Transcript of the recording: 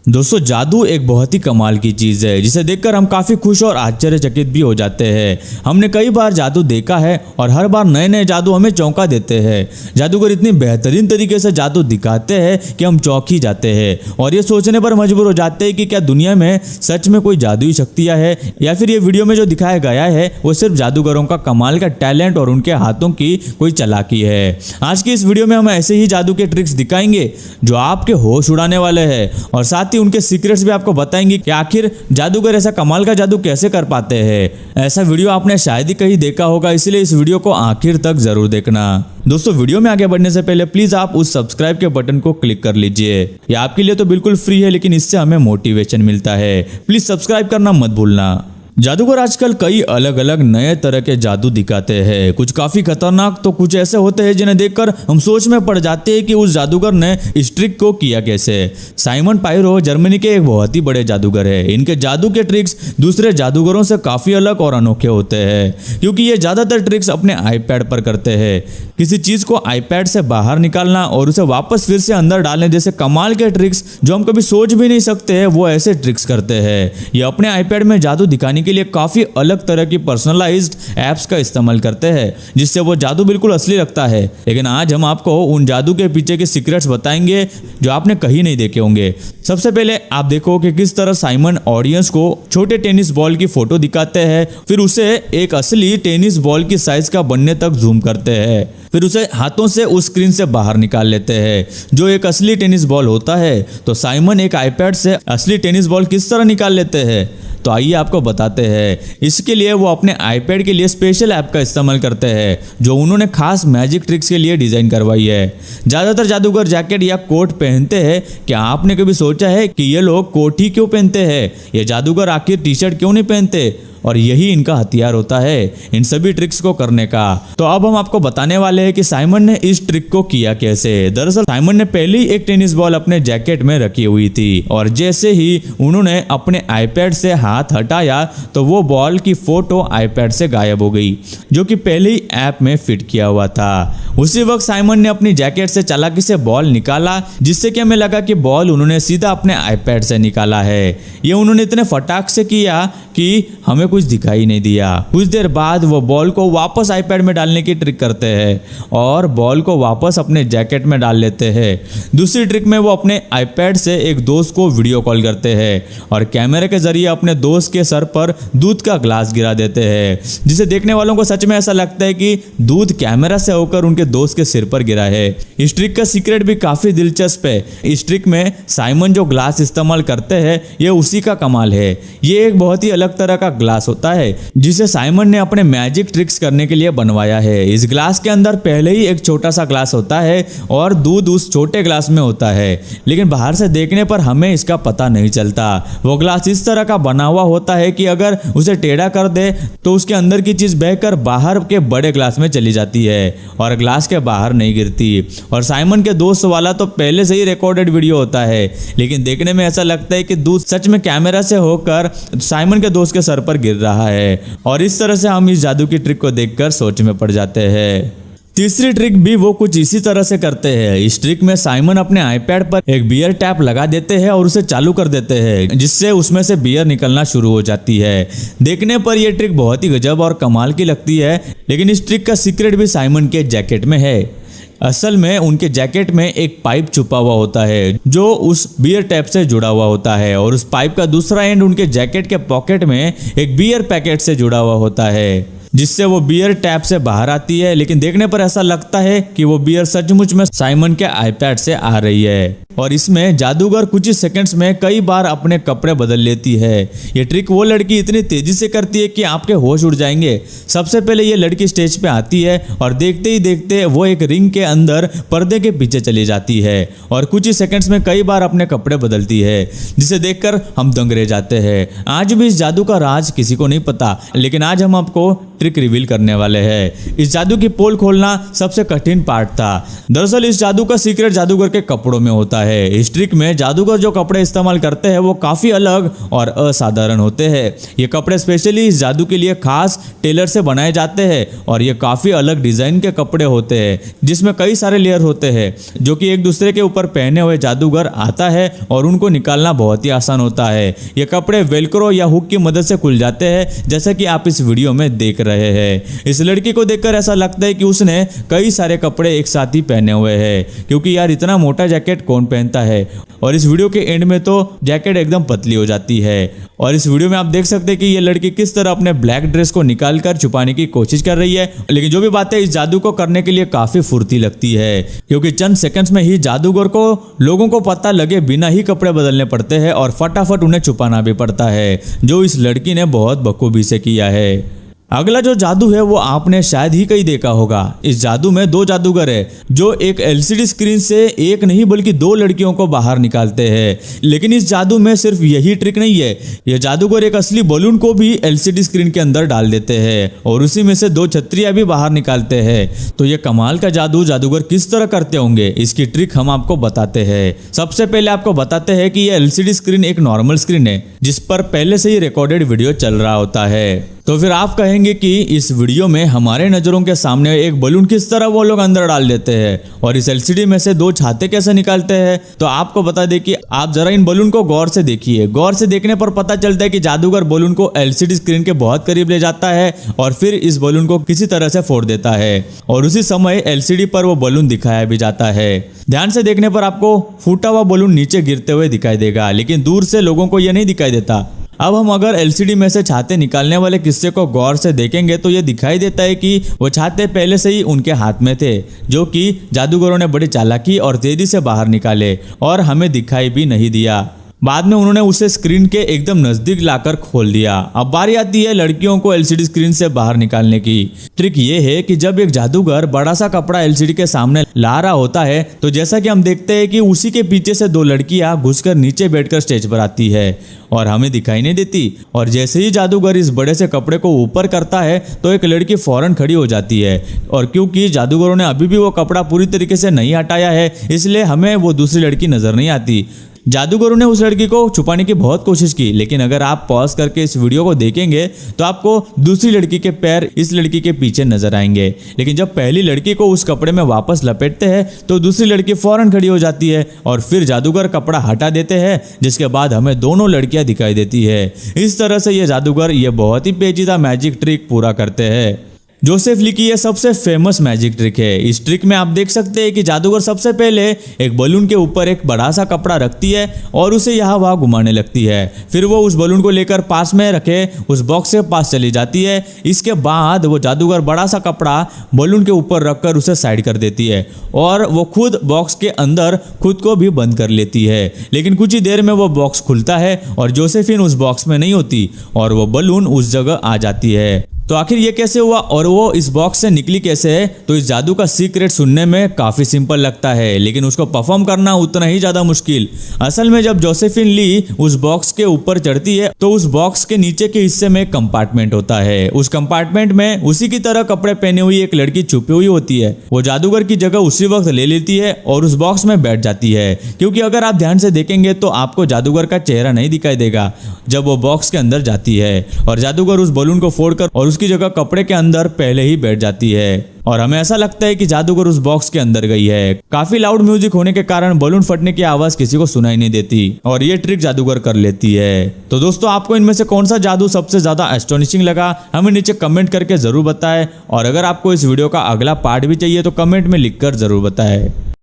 दोस्तों जादू एक बहुत ही कमाल की चीज़ है जिसे देखकर हम काफ़ी खुश और आश्चर्यचकित भी हो जाते हैं। हमने कई बार जादू देखा है और हर बार नए नए जादू हमें चौंका देते हैं। जादूगर इतनी बेहतरीन तरीके से जादू दिखाते हैं कि हम चौंक ही जाते हैं और ये सोचने पर मजबूर हो जाते हैं कि क्या दुनिया में सच में कोई जादुई शक्तियाँ है या फिर ये वीडियो में जो दिखाया गया है वो सिर्फ जादूगरों का कमाल का टैलेंट और उनके हाथों की कोई चालाकी है। आज की इस वीडियो में हम ऐसे ही जादू के ट्रिक्स दिखाएंगे जो आपके होश उड़ाने वाले हैं और साथ ही उनके सीक्रेट्स भी आपको बताएंगे कि आखिर जादूगर ऐसा कमाल का जादू कैसे कर पाते हैं। ऐसा वीडियो आपने शायद ही कहीं देखा होगा, इसलिए इस वीडियो को आखिर तक जरूर देखना। दोस्तों वीडियो में आगे बढ़ने से पहले प्लीज आप उस सब्सक्राइब के बटन को क्लिक कर लीजिए। ये आपके लिए तो बिल्कुल फ्री है लेकिन इससे हमें मोटिवेशन मिलता है। प्लीज सब्सक्राइब करना मत भूलना। जादूगर आजकल कई अलग अलग नए तरह के जादू दिखाते हैं। कुछ काफी खतरनाक तो कुछ ऐसे होते हैं जिन्हें देखकर हम सोच में पड़ जाते हैं कि उस जादूगर ने इस ट्रिक को किया कैसे। साइमन पायरो जर्मनी के एक बहुत ही बड़े जादूगर है। इनके जादू के ट्रिक्स दूसरे जादूगरों से काफी अलग और अनोखे होते हैं क्योंकि ये ज्यादातर ट्रिक्स अपने आईपैड पर करते हैं। किसी चीज को आईपैड से बाहर निकालना और उसे वापस फिर से अंदर डालने जैसे कमाल के ट्रिक्स जो हम कभी सोच भी नहीं सकते हैं, वो ऐसे ट्रिक्स करते हैं। ये अपने आईपैड में जादू दिखाने के लिए काफी अलग तरह की पर्सनलाइज्ड एप्स का इस्तेमाल करते हैं जिससे वो जादू बिल्कुल असली लगता है। लेकिन आज हम आपको उन जादू के पीछे के सीक्रेट्स बताएंगे जो आपने कहीं नहीं देखे होंगे। सबसे पहले आप देखो कि किस तरह साइमन ऑडियंस को छोटे टेनिस बॉल की फोटो दिखाते हैं, फिर उसे एक असली टेनिस बॉल की साइज का बनने तक जूम करते हैं, फिर उसे हाथों से उस स्क्रीन से बाहर निकाल लेते हैं जो एक असली टेनिस बॉल होता है। तो साइमन एक आईपैड से असली टेनिस बॉल किस तरह निकाल लेते हैं, तो आइए आपको बताते हैं। इसके लिए वो अपने आईपैड के लिए स्पेशल ऐप का इस्तेमाल करते हैं जो उन्होंने खास मैजिक ट्रिक्स के लिए डिजाइन करवाई है। ज्यादातर जादूगर जैकेट या कोट पहनते हैं। क्या आपने कभी सोचा है कि ये लोग कोट ही क्यों पहनते हैं? ये जादूगर आखिर टी शर्ट क्यों नहीं पहनते? और यही इनका हथियार होता है इन सभी ट्रिक्स को करने का। तो अब हम आपको बताने वाले हैं कि साइमन ने इस ट्रिक को किया कैसे। दरअसल साइमन ने पहले ही एक टेनिस बॉल अपने जैकेट में रखी हुई थी और जैसे ही उन्होंने अपने आईपैड से हाथ हटाया तो वो बॉल की फोटो आईपैड से गायब हो गई जो कि पहले ही ऐप में फिट किया हुआ था। उसी वक्त साइमन ने अपनी जैकेट से चालाकी से बॉल निकाला जिससे कि हमें लगा कि बॉल उन्होंने सीधा अपने आईपैड से निकाला है। ये उन्होंने इतने फटाक से किया कि हमें कुछ दिखाई नहीं दिया। कुछ देर बाद वो बॉल को वापस आईपैड में डालने की ट्रिक करते हैं और बॉल को वापस अपने जैकेट में डाल लेते हैं। दूसरी ट्रिक में वो अपने आईपैड से एक दोस्त को वीडियो कॉल करते हैं और कैमरे के जरिए अपने दोस्त के सर पर दूध का ग्लास गिरा देते हैं जिसे देखने वालों को सच में ऐसा लगता है कि दूध कैमरा से होकर उनके दोस्त के सिर पर गिरा है। इस ट्रिक का सीक्रेट भी काफी दिलचस्प है। इस ट्रिक में साइमन जो ग्लास इस्तेमाल करते हैं ये उसी का कमाल है। ये एक बहुत ही अलग तरह का ग्लास होता है जिसे साइमन ने अपने मैजिक ट्रिक्स करने के लिए बनवाया है। इस ग्लास के अंदर पहले ही एक छोटा सा ग्लास होता है और दूध उस छोटे ग्लास में होता है, लेकिन बाहर से देखने पर हमें इसका पता नहीं चलता। वो ग्लास इस तरह का बना हुआ होता है कि अगर उसे टेढ़ा कर दे तो उसके अंदर की चीज बहकर बाहर के बड़े ग्लास में चली जाती है और ग्लास के बाहर नहीं गिरती। और साइमन के दोस्त वाला तो पहले से ही रिकॉर्डेड वीडियो होता है लेकिन देखने में ऐसा लगता है कि दूध सच में कैमरा से होकर साइमन के दोस्त के सर पर गिर रहा है और इस तरह से हम इस जादू की ट्रिक को देखकर सोच में पड़ जाते हैं। तीसरी ट्रिक भी वो कुछ इसी तरह से करते हैं। इस ट्रिक में साइमन अपने आईपैड पर एक बियर टैप लगा देते हैं और उसे चालू कर देते हैं जिससे उसमें से बियर निकलना शुरू हो जाती है। देखने पर यह ट्रिक बहुत ही गजब और कमाल की लगती है लेकिन इस ट्रिक का सीक्रेट भी साइमन के जैकेट में है। असल में उनके जैकेट में एक पाइप छुपा हुआ होता है जो उस बियर टैप से जुड़ा हुआ होता है और उस पाइप का दूसरा एंड उनके जैकेट के पॉकेट में एक बियर पैकेट से जुड़ा हुआ होता है जिससे वो बियर टैप से बाहर आती है। लेकिन देखने पर ऐसा लगता है कि वो बियर सचमुच में साइमन के आईपैड से आ रही है और इसमें जादूगर कुछ ही सेकंड्स में कई बार अपने कपड़े बदल लेती है। ये ट्रिक वो लड़की इतनी तेजी से करती है कि आपके होश उड़ जाएंगे। सबसे पहले ये लड़की स्टेज पे आती है और देखते ही देखते वो एक रिंग के अंदर पर्दे के पीछे चली जाती है और कुछ ही सेकंड्स में कई बार अपने कपड़े बदलती है जिसे देखकर हम दंग रह जाते हैं। आज भी इस जादू का राज किसी को नहीं पता लेकिन आज हम आपको ट्रिक रिवील करने वाले हैं। इस जादू की पोल खोलना सबसे कठिन पार्ट था। दरअसल इस जादू का सीक्रेट जादूगर के कपड़ों में होता है। इस ट्रिक में जादूगर जो कपड़े इस्तेमाल करते हैं वो काफी अलग और असाधारण होते हैं। ये कपड़े स्पेशली इस जादू के लिए खास टेलर से बनाए जाते हैं और ये काफी अलग डिजाइन के कपड़े होते हैं जिसमें कई सारे लेयर होते हैं जो कि एक दूसरे के ऊपर पहने हुए जादूगर आता है और उनको निकालना बहुत ही आसान होता है। ये कपड़े वेलक्रो या हुक की मदद से खुल जाते हैं जैसा कि आप इस वीडियो में देख रहे हैं। इस लड़की को देखकर ऐसा लगता है कि उसने कई सारे कपड़े एक साथ ही पहने हुए हैं क्योंकि यार इतना मोटा जैकेट कौन पहनता है। और इस वीडियो के एंड में तो जैकेट एकदम पतली हो जाती है और इस वीडियो में आप देख सकते हैं कि ये लड़की किस तरह अपने ब्लैक ड्रेस को निकालकर छुपाने की कोशिश कर रही है। लेकिन जो भी बात है इस जादू को करने के लिए काफी फुर्ती लगती है क्योंकि चंद सेकंड्स में ही जादूगर को लोगों को पता लगे बिना ही कपड़े बदलने पड़ते हैं और फटाफट उन्हें छुपाना भी पड़ता है, जो इस लड़की ने बहुत बखूबी से किया है। अगला जो जादू है वो आपने शायद ही कहीं देखा होगा। इस जादू में दो जादूगर है जो एक एलसीडी स्क्रीन से एक नहीं बल्कि दो लड़कियों को बाहर निकालते हैं। लेकिन इस जादू में सिर्फ यही ट्रिक नहीं है, ये जादूगर एक असली बलून को भी एलसीडी स्क्रीन के अंदर डाल देते हैं और उसी में से दो छतरियां भी बाहर निकालते हैं। तो ये कमाल का जादू जादूगर किस तरह करते होंगे, इसकी ट्रिक हम आपको बताते हैं। सबसे पहले आपको बताते हैं कि ये एलसीडी स्क्रीन एक नॉर्मल स्क्रीन है जिस पर पहले से ही रिकॉर्डेड वीडियो चल रहा होता है। तो फिर आप कहेंगे कि इस वीडियो में हमारे नज़रों के सामने एक बलून किस तरह वो लोग अंदर डाल देते हैं और इस एलसीडी में से दो छाते कैसे निकालते हैं। तो आपको बता दें कि आप जरा इन बलून को गौर से देखिए। गौर से देखने पर पता चलता है कि जादूगर बलून को एलसीडी स्क्रीन के बहुत करीब ले जाता है और फिर इस बलून को किसी तरह से फोड़ देता है और उसी समय एलसीडी पर वो बलून दिखाया भी जाता है। ध्यान से देखने पर आपको फूटा हुआ बलून नीचे गिरते हुए दिखाई देगा, लेकिन दूर से लोगों को यह नहीं दिखाई देता। अब हम अगर एलसीडी में से छाते निकालने वाले किस्से को गौर से देखेंगे तो ये दिखाई देता है कि वो छाते पहले से ही उनके हाथ में थे, जो कि जादूगरों ने बड़ी चालाकी और तेजी से बाहर निकाले और हमें दिखाई भी नहीं दिया। बाद में उन्होंने उसे स्क्रीन के एकदम नजदीक लाकर खोल दिया। अब बारी आती है लड़कियों को एलसीडी स्क्रीन से बाहर निकालने की। ट्रिक ये है कि जब एक जादूगर बड़ा सा कपड़ा एलसीडी के सामने ला रहा होता है तो जैसा कि हम देखते हैं कि उसी के पीछे से दो लड़कियां घुसकर नीचे बैठकर स्टेज पर आती है और हमें दिखाई नहीं देती। और जैसे ही जादूगर इस बड़े से कपड़े को ऊपर करता है तो एक लड़की फौरन खड़ी हो जाती है और क्योंकि जादूगरों ने अभी भी वो कपड़ा पूरी तरीके से नहीं हटाया है इसलिए हमें वो दूसरी लड़की नजर नहीं आती। जादूगरों ने उस लड़की को छुपाने की बहुत कोशिश की, लेकिन अगर आप पॉज करके इस वीडियो को देखेंगे तो आपको दूसरी लड़की के पैर इस लड़की के पीछे नजर आएंगे। लेकिन जब पहली लड़की को उस कपड़े में वापस लपेटते हैं तो दूसरी लड़की फौरन खड़ी हो जाती है और फिर जादूगर कपड़ा हटा देते हैं, जिसके बाद हमें दोनों लड़कियां दिखाई देती है। इस तरह से ये जादूगर ये बहुत ही पेचीदा मैजिक ट्रिक पूरा करते हैं। जोसेफ ली की यह सबसे फेमस मैजिक ट्रिक है। इस ट्रिक में आप देख सकते हैं कि जादूगर सबसे पहले एक बलून के ऊपर एक बड़ा सा कपड़ा रखती है और उसे यहाँ वहाँ घुमाने लगती है। फिर वो उस बलून को लेकर पास में रखे उस बॉक्स के पास चली जाती है। इसके बाद वो जादूगर बड़ा सा कपड़ा बलून के ऊपर रखकर उसे साइड कर देती है और वो खुद बॉक्स के अंदर खुद को भी बंद कर लेती है। लेकिन कुछ ही देर में वो बॉक्स खुलता है और जोसेफिन उस बॉक्स में नहीं होती और वो बलून उस जगह आ जाती है। तो आखिर ये कैसे हुआ और वो इस बॉक्स से निकली कैसे है? तो इस जादू का सीक्रेट सुनने में काफी सिंपल लगता है, लेकिन उसको परफॉर्म करना उतना ही ज्यादा मुश्किल। असल में जब जोसेफिन ली उस बॉक्स के ऊपर चढ़ती है तो उस बॉक्स के नीचे के हिस्से में एक कंपार्टमेंट होता है। उस कंपार्टमेंट में उसी की तरह कपड़े पहने हुई एक लड़की छुपी हुई होती है। वो जादूगर की जगह उसी वक्त ले लेती है और उस बॉक्स में बैठ जाती है, क्योंकि अगर आप ध्यान से देखेंगे तो आपको जादूगर का चेहरा नहीं दिखाई देगा जब वो बॉक्स के अंदर जाती है और जादूगर उस बलून को फोड़कर और उसकी जगह कपड़े के अंदर पहले ही बैठ जाती है और हमें ऐसा लगता है कि जादूगर उस बॉक्स के अंदर गई है। काफी लाउड म्यूजिक होने के कारण बलून फटने की आवाज किसी को सुनाई नहीं देती और ये ट्रिक जादूगर कर लेती है। तो दोस्तों, आपको इनमें से कौन सा जादू सबसे ज्यादा एस्टोनिशिंग लगा हमें नीचे कमेंट करके जरूर बताएं और अगर आपको इस वीडियो का अगला पार्ट भी चाहिए तो कमेंट में लिखकर जरूर बताएं।